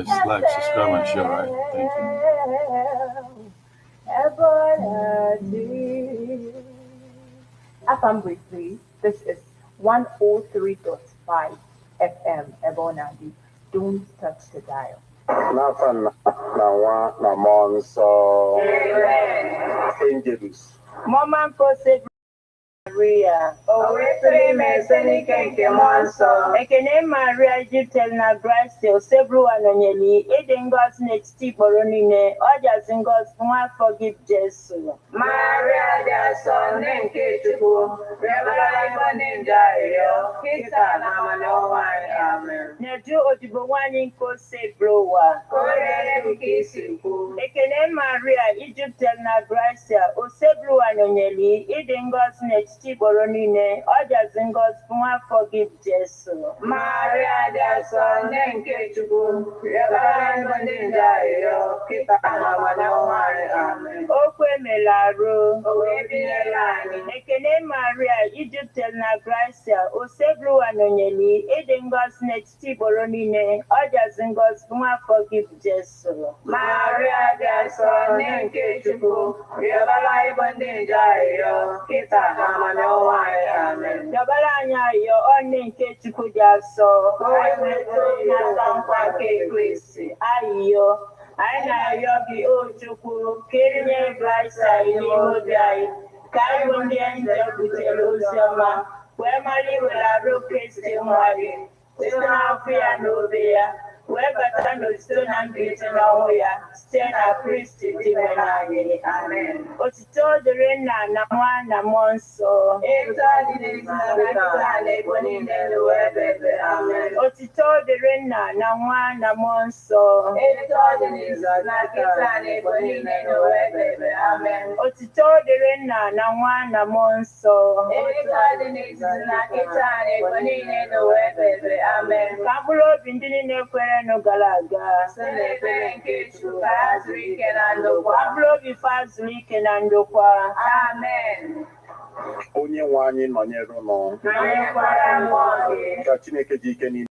guys like, subscribe, and share, right? Thank you. Akpabio, please. This is 103.5 FM, Ebonadi. Don't touch the dial. N'afọ na nwa na mmụọ nsọ. Angels. Mama Mposi Maria. Owetri mesenike nke mmụọ nsọ. Ekene Maria Jitel na Grace Osebru Anonyeli. Ịdị ngọzi n'etiti ikporo niile. Ọ jazi ngọzi nwa afọ gị Jesu. Maria dị asọ nne nke Chukwu. Rịọbara ịgba ndị nje arịrịọ. Kịta na amanọwa anyị. Amen. Nedu odibo nwanyị nke Osebru ụwa. Ka o rere m ka isi kwu. Ekene Maria Ijitel na Grace Osebru Anonyeli. Ịdị ngọzi n'etiti ikporo niile. Ọ jazi ngọzi nwa afọ gị Jesu. Maria dị asọ nne nke Chukwu. Rịọbara ịgba ndị nje arịrịọ. Kịta na amanọwa anyị. Amen. Okwu emela arụ. O wee binyere anyị. Ekene Maria Ijitel na Grace Osebru Anonyeli. Ịdị ngọzi n'etiti ikporo niile. Ọ jazi ngọzi nwa afọ gị Jesu. Maria dị asọ nne nke Chukwu. Rịọbara ịgba ndị nje arịrịọ. Kịta na amanọwa anyị. Amen. Rịọbara anyị arịrịọ onye nke Chukwu dị asọ. Ka o wee nweta ịnata nkwa nke Kristi. Arịrịọ anyị na-arịọ gị o Chukwu ka erinye Kraịst anyị n'ime obi anyị, ka anyị bụ ndị nje butere ozi ọma wee mara iwere arụ Kristi nwa gị site n'afọ ya na obe ya wee bata n'otito na mbilite n'ọnwụ ya site na Kristi dị nwere anyị. Amen. Otito dịrị Nna na Nwa na Mmụọ Nsọ. Etu ọ dị n'ezi na kịta na ebo niile n'ụwa ebe ebe. Amen. Otito dịrị Nna na Nwa na Mmụọ Nsọ. Etu ọ dị n'ezi na kịta na ebo niile n'ụwa ebe ebe. Amen. Otito dịrị Nna na Nwa na Mmụọ Nsọ. Etu ọ dị n'ezi na kịta na ebo niile n'ụwa ebe ebe. Amen. Ka mkpụrụ obi ndị niile kwerenụ gara aga Site n'ekpere nke Chukwu ka ha zuru ike na ndokwa. ka mkpụrụ obi fa zuru ike na ndokwa. Amen. Onye nwe anyị nọnyere unu. Nọnyekwara mmụọ gị. Ka Chineke dị ike niile.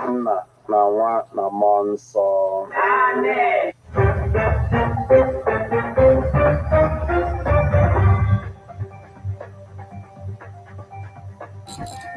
Nna na nwa na mmụọ nsọ. Amen.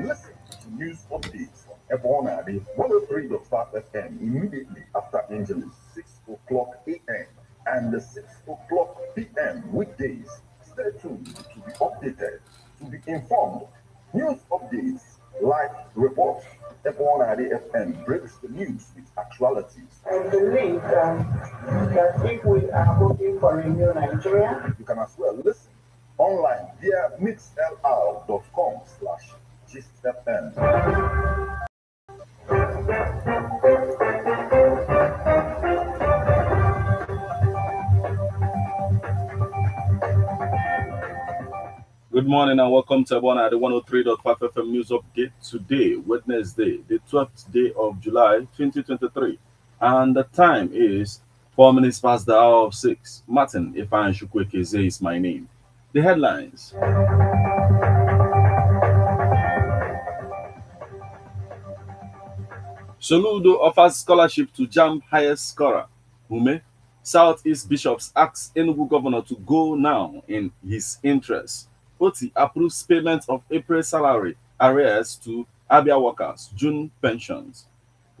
Listen to news updates on Ebonadi 103.5 FM immediately after Angeles 6 o'clock a.m. and 6 o'clock p.m. weekdays. Stay tuned to be updated, to be informed. News updates, live reports. Ebonadi FM breaks the news with actualities. I believe that if we are hoping for a new Nigeria, You can as well listen online via mixlr.com/GistFM. Good morning and welcome to Ebona at the 103.5 FM News Update. Today, Wednesday, the 12th day of July 2023. And the time is 4 minutes past the hour of 6. Martin Ifan Shukwekeze is my name. The headlines. Soludo offers scholarship to JAMB highest scorer. Ume, Southeast Bishops asks Enugu governor to go now in his interest. Oti approves payment of April salary arrears to Abia workers, June pensions.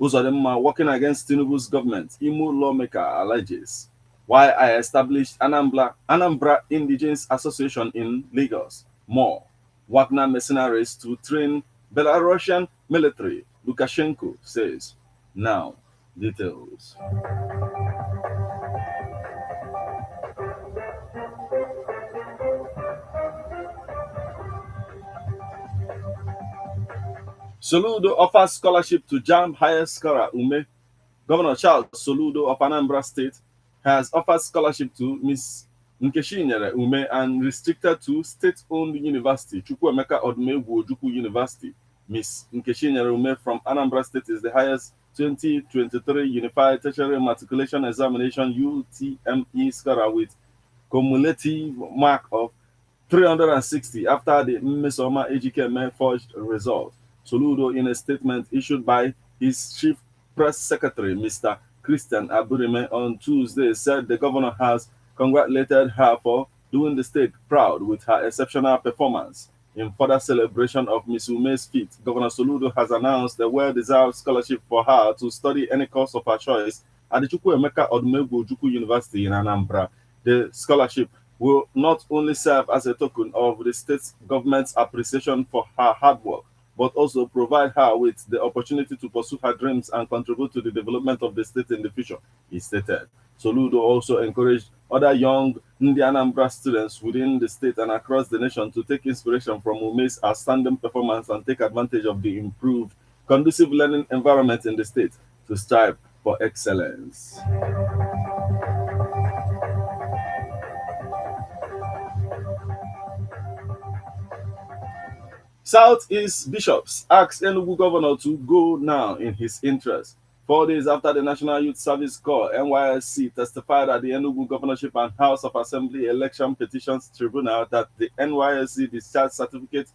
Uzodinma working against Tinubu's government, Imo lawmaker alleges. Why I established Anambra Indigenous Association in Lagos. More. Wagner mercenaries to train Belarusian military, Lukashenko says. Now, details. Soludo offers scholarship to JAMB highest scorer Ume. Governor Charles Soludo of Anambra State has offered scholarship to Miss Nkeshinyere Ume and restricted to state-owned university, Chukwuemeka Odumegwu Ojukwu University. Miss Nkeshinyere Ume from Anambra State is the highest 2023 Unified Tertiary Matriculation Examination UTME scorer with cumulative mark of 360 after the Mmesoma Ejikeme forged result. Soludo, in a statement issued by his chief Press Secretary, Mr. Christian Aburime, on Tuesday said the governor has congratulated her for doing the state proud with her exceptional performance. In further celebration of Ms. Ume's feat, Governor Soludo has announced a well-deserved scholarship for her to study any course of her choice at the Chukwuemeka Odumegwu Ojukwu University in Anambra. The scholarship will not only serve as a token of the state government's appreciation for her hard work, but also provide her with the opportunity to pursue her dreams and contribute to the development of the state in the future, he stated. Soludo also encouraged other young Ndi Anambra students within the state and across the nation to take inspiration from Ume's outstanding performance and take advantage of the improved, conducive learning environment in the state to strive for excellence. Southeast bishops asked Enugu governor to go now in his interest. 4 days after the National Youth Service Corps (NYSC) testified at the Enugu Governorship and House of Assembly Election Petitions Tribunal that the NYSC discharge certificate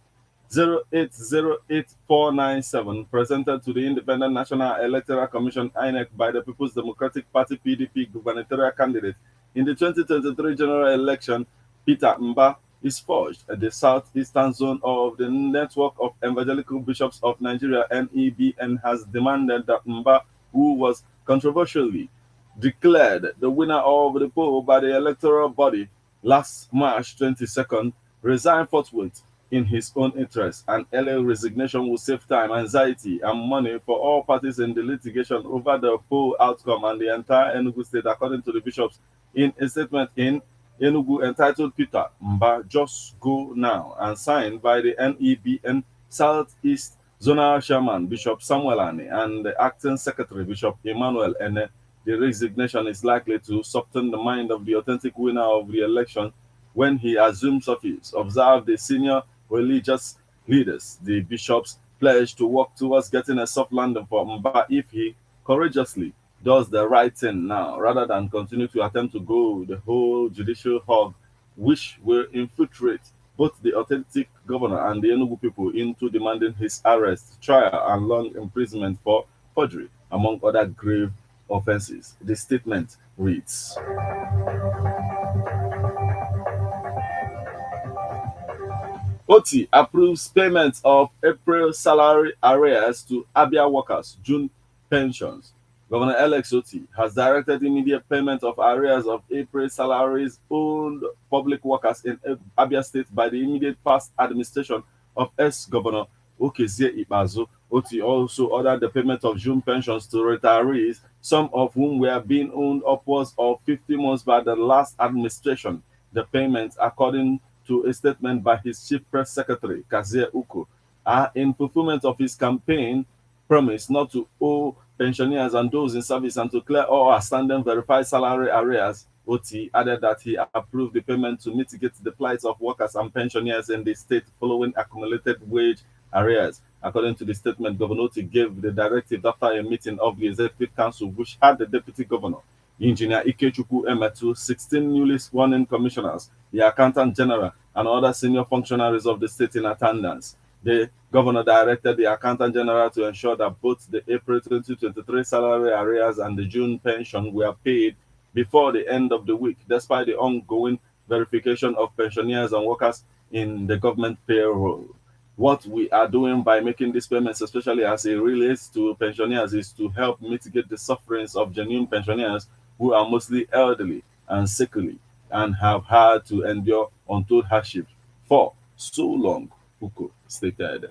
0808497 presented to the Independent National Electoral Commission (INEC) by the People's Democratic Party (PDP) gubernatorial candidate in the 2023 general election, Peter Mba, is forged at the southeastern zone of the Network of Evangelical Bishops of Nigeria (NEBN) has demanded that Mba, who was controversially declared the winner of the poll by the electoral body last March 22nd, resign forthwith in his own interest. An early resignation will save time, anxiety, and money for all parties in the litigation over the poll outcome and the entire Enugu state, according to the bishops in a statement in Enugu entitled Peter Mba Just Go Now and signed by the NEBN Southeast Zonal Chairman Bishop Samuel Ani and the Acting Secretary Bishop Emmanuel Ene. The resignation is likely to soften the mind of the authentic winner of the election when he assumes office, observed the senior religious leaders. The bishops pledged to work towards getting a soft landing for Mba if he courageously does the right thing now, rather than continue to attempt to go the whole judicial hog, which will infiltrate both the authentic governor and the Enugu people into demanding his arrest, trial, and long imprisonment for forgery, among other grave offenses. The statement reads: OT approves payment of April salary arrears to Abia workers, June pensions. Governor Alex Oti has directed immediate payment of arrears of April salaries owed public workers in Abia State by the immediate past administration of ex-governor Okezie Ikpeazu. Oti also ordered the payment of June pensions to retirees, some of whom were being owned upwards of 50 months by the last administration. The payments, according to a statement by his chief press secretary, Kazie Uko, are in fulfillment of his campaign promise not to owe pensioners and those in service and to clear all outstanding verified salary arrears. Oti added that he approved the payment to mitigate the plight of workers and pensioners in the state following accumulated wage arrears. According to the statement, Governor Oti gave the directive after a meeting of the Executive Council, which had the Deputy Governor, Engineer Ikechukwu Emetu, 16 newly sworn-in commissioners, the Accountant General, and other senior functionaries of the state in attendance. The governor directed the Accountant General to ensure that both the April 2023 salary arrears and the June pension were paid before the end of the week, despite the ongoing verification of pensioners and workers in the government payroll. What we are doing by making these payments, especially as it relates to pensioners, is to help mitigate the sufferings of genuine pensioners who are mostly elderly and sickly and have had to endure untold hardship for so long, Uko stated.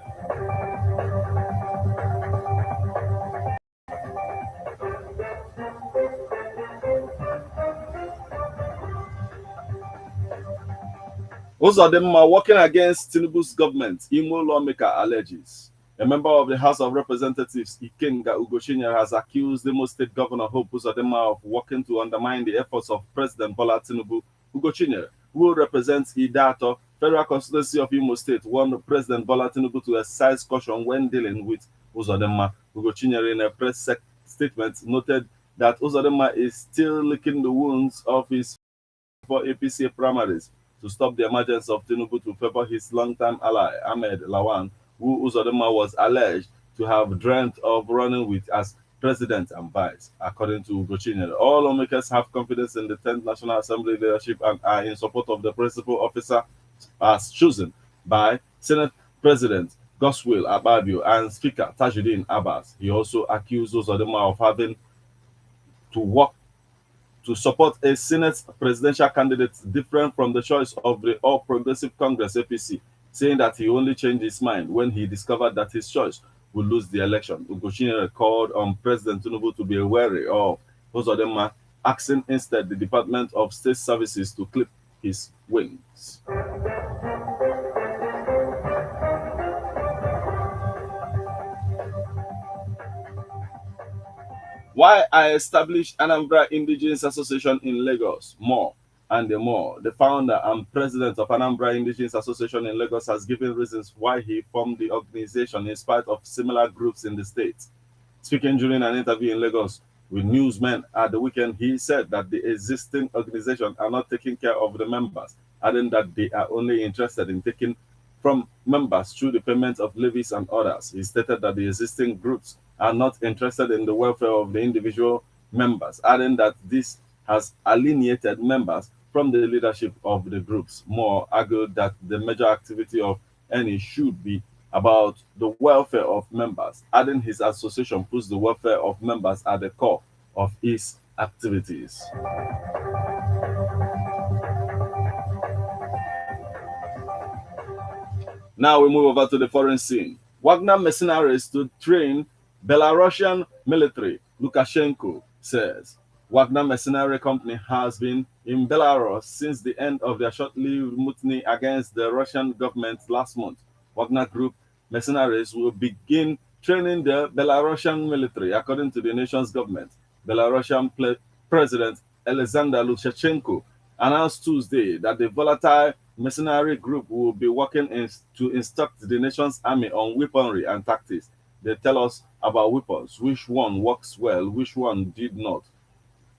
Uzodinma working against Tinubu's government, Imo lawmaker alleges. A member of the House of Representatives, Ikenga Ugochinya, has accused Imo State Governor Hope Uzodinma of working to undermine the efforts of President Bola Tinubu. Ugochinya, who represents Idato, Federal Constituency of Imo State, warned President Bola Tinubu to exercise caution when dealing with Uzodinma. Ugochinya, in a press statement, noted that Uzodinma is still licking the wounds of his for APC primaries to stop the emergence of Tinubu to favor his longtime ally, Ahmed Lawan, who Uzodinma was alleged to have dreamt of running with as president and vice. According to Ugochinyere, all lawmakers have confidence in the 10th National Assembly leadership and are in support of the principal officer as chosen by Senate President Goswill Akpabio and Speaker Tajuddin Abbas. He also accused Uzodinma of having to work to support a Senate presidential candidate different from the choice of the All Progressive Congress APC, saying that he only changed his mind when he discovered that his choice would lose the election. Ugochinyere called on President Tinubu to be wary of Uzodinma, asking instead the Department of State Services to clip his wings. Why I established Anambra Indigenous Association in Lagos. More and more. The founder and president of Anambra Indigenous Association in Lagos has given reasons why he formed the organization in spite of similar groups in the state. Speaking during an interview in Lagos with newsmen at the weekend, he said that the existing organization are not taking care of the members, adding that they are only interested in taking from members through the payment of levies and others. He stated that the existing groups are not interested in the welfare of the individual members, adding that this has alienated members from the leadership of the groups. Moore argued that the major activity of any should be about the welfare of members, adding his association puts the welfare of members at the core of its activities. Now we move over to the foreign scene. Wagner mercenaries to train Belarusian military, Lukashenko says. Wagner Mercenary Company has been in Belarus since the end of their short-lived mutiny against the Russian government last month. Wagner Group mercenaries will begin training the Belarusian military, according to the nation's government. Belarusian President Alexander Lukashenko announced Tuesday that the volatile mercenary group will be working to instruct the nation's army on weaponry and tactics. They tell us about weapons, which one works well, which one did not.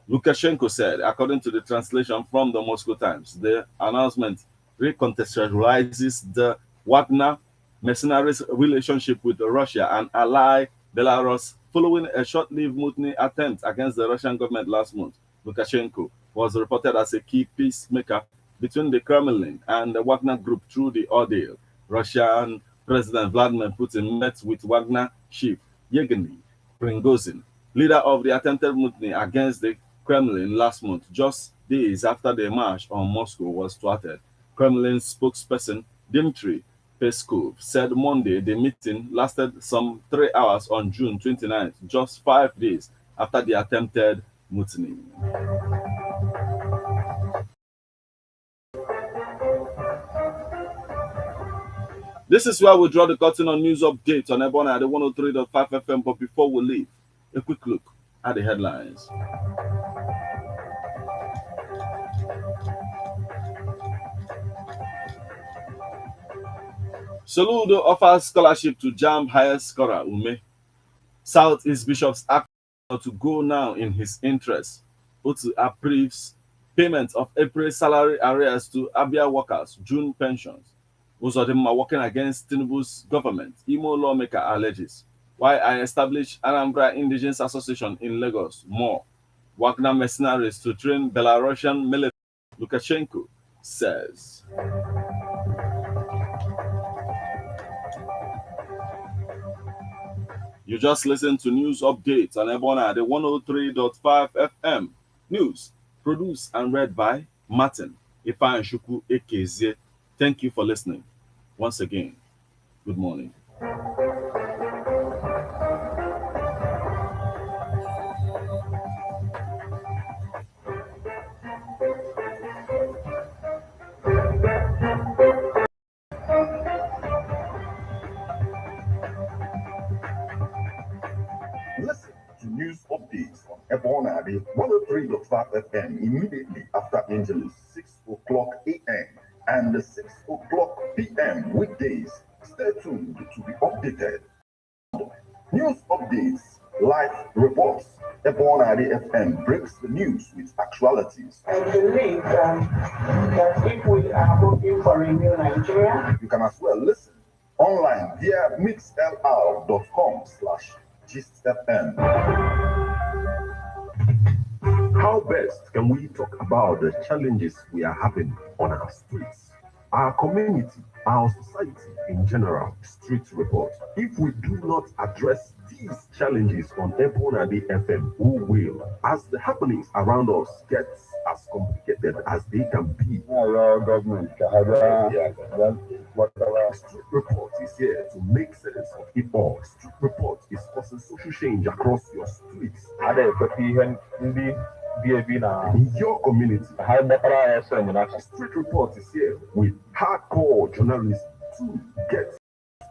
Lukashenko said, according to the translation from the Moscow Times. The announcement recontextualizes the Wagner mercenaries' relationship with Russia and ally Belarus following a short-lived mutiny attempt against the Russian government last month. Lukashenko was reported as a key peacemaker between the Kremlin and the Wagner Group through the ordeal. Russian President Vladimir Putin met with Wagner chief Yevgeny Prigozhin, leader of the attempted mutiny against the Kremlin last month, just days after the march on Moscow was thwarted. Kremlin spokesperson Dmitry Peskov said Monday the meeting lasted some 3 hours on June 29th, just 5 days after the attempted mutiny. This is where we draw the curtain on news updates on Ebona at the 103.5 FM. But before we leave, a quick look at the headlines. Soludo offers scholarship to JAMB highest scorer Ume. Southeast Bishops act to go now in his interest. Otu approves payment of April salary arrears to Abia workers, June pensions. Uzodinma working against Tinubu's government, Imo lawmaker alleges. Why I established Anambra Indigenous Association in Lagos. More. Wagner mercenaries to train Belarusian military, Lukashenko says. You just listened to news updates on Ebona at the 103.5 FM. News produced and read by Martin Ifeanyi Ekezie. Thank you for listening. Once again, good morning. Listen to news updates on Ebona, the 103.5 FM immediately after Angeles, 6 o'clock a.m. and 6 o'clock p.m. weekdays. Stay tuned to be updated. News updates, live reports. Ebona FM breaks the news with actualities. I believe that if we are hoping for a new Nigeria, You can as well listen online via mixlr.com/. Gist FM. How best can we talk about the challenges we are having on our streets, our community, our society in general? Street report. If we do not address these challenges on Ebonadi FM, who will? As the happenings around us get as complicated as they can be, Government, Street Report is here to make sense of it all. Street Report is causing social change across your streets, in your community. Street Report is here with hardcore journalism to get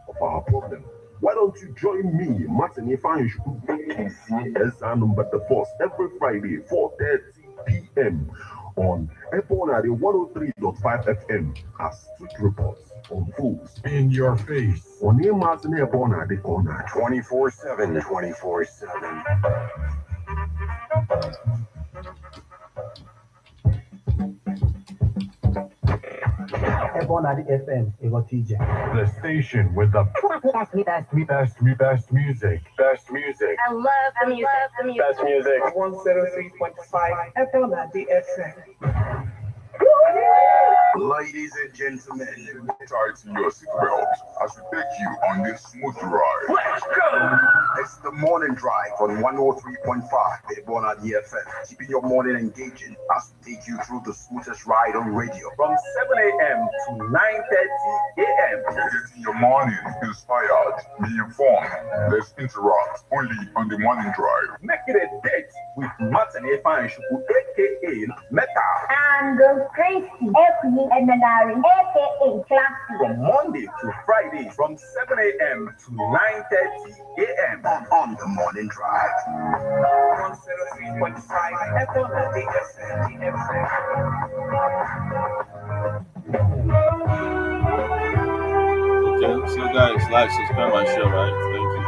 of our problem. Why don't you join me, Martin Ifanishu, AKCSR number the first, every Friday, 4:30 p.m. on Ebonadi 103.5 FM as Street Reports unfolds in your face. On your Martin Ebonadi corner 24/7, 24/7. Ebonadi FM, TJ. The station with the best music. Best music. I love the music. Best music. 103.5 Ebonadi FM. Ladies and gentlemen, tighten your seatbelts as we take you on this smooth ride. Let's go! It's the morning drive on 103.5 Ebonadi FM, keeping your morning engaging as we take you through the smoothest ride on radio from 7 a.m. to 9:30 a.m. Getting your morning inspired, be informed. Let's interact only on the morning drive. Make it a date with Martin Efanishuku, aka Meta, And Tracy, aka Emenari, aka Classy. from Monday to Friday from 7 a.m. to 9:30 a.m. on the morning drive. 103.5 Ebonadi FM. Okay, so guys, like, subscribe, and share, right? Thank you.